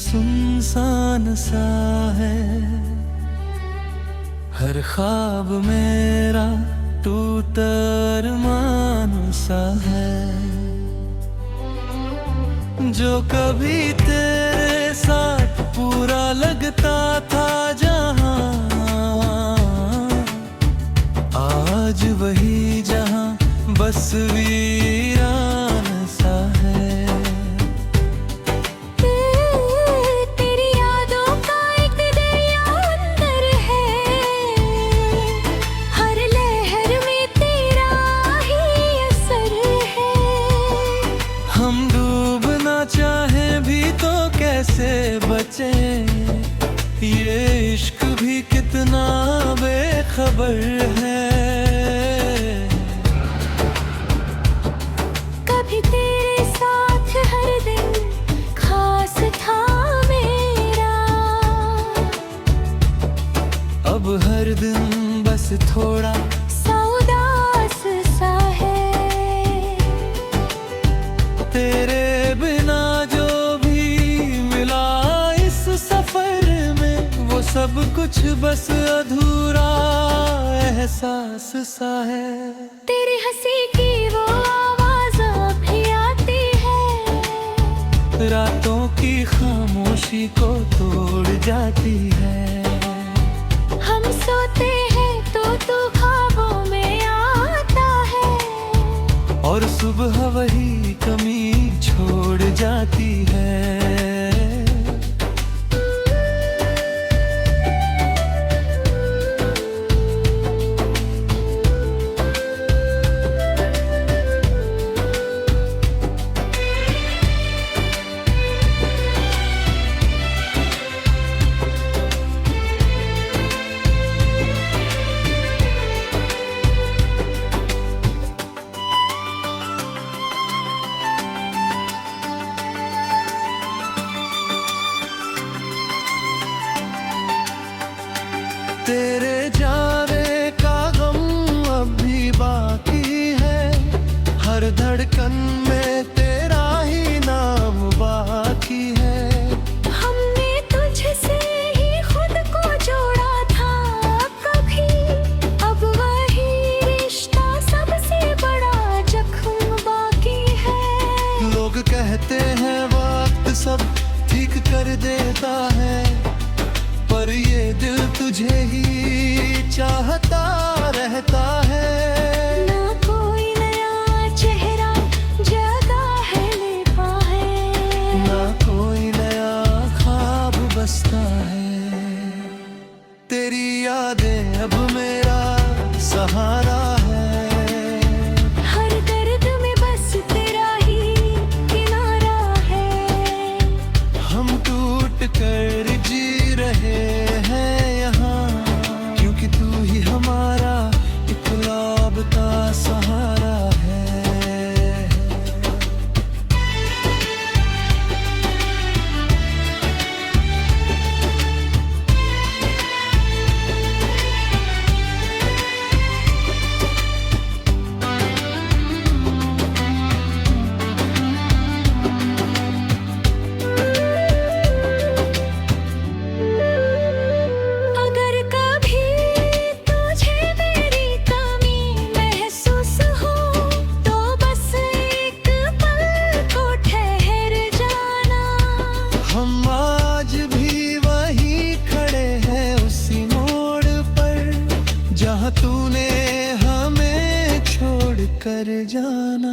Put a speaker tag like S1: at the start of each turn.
S1: सुनसान सा है, हर ख्वाब मेरा टूटा अरमान सा है। जो कभी तेरे साथ पूरा लगता था जहां, आज वही जहां बस वीरान सा है।
S2: तेरी यादों का एक दरिया अंदर है, हर लहर में तेरा ही असर है।
S1: हम डूबना चाहें भी तो कैसे बचें, ये इश्क भी कितना बेखबर है।
S2: कभी तेरे साथ हर दिन खास था मेरा,
S1: अब हर दिन बस थोड़ा
S2: सा उदास सा है।
S1: तेरे बिना जो भी मिला इस सफर में, वो सब कुछ बस अधूरा एहसास सा है।
S2: तेरी हंसी की वो आवाज भी आती है,
S1: रातों की खामोशी को तोड़ जाती है।
S2: हम सोते हैं तो तू ख्वाबों में आता है,
S1: और सुबह वही कमी छोड़ जाती है। तेरे जाने का गम अब भी बाकी है, हर धड़कन में तेरा ही नाम बाकी है।
S2: हमने तुझसे ही खुद को जोड़ा था कभी, अब वही रिश्ता सबसे बड़ा जख्म बाकी है।
S1: लोग कहते हैं वक्त सब ठीक कर देता है, पर ये दिल तुझे ही चाहता रहता है।
S2: ना कोई नया चेहरा जगह है ले पाए,
S1: ना कोई नया ख्वाब बसता है। तेरी यादें अब मेरा सहारा है,
S2: हर दर्द में बस तेरा ही किनारा है।
S1: हम टूट कर जी रहे हैं यहाँ, क्योंकि तू ही हमारा इकलौता सहारा है।
S2: अगर कभी तुझे मेरी कमी महसूस हो, तो बस एक पल को ठहर जाना।
S1: हम आज भी वहीं खड़े हैं उसी मोड़ पर, जहाँ तूने हमें छोड़ कर जाना।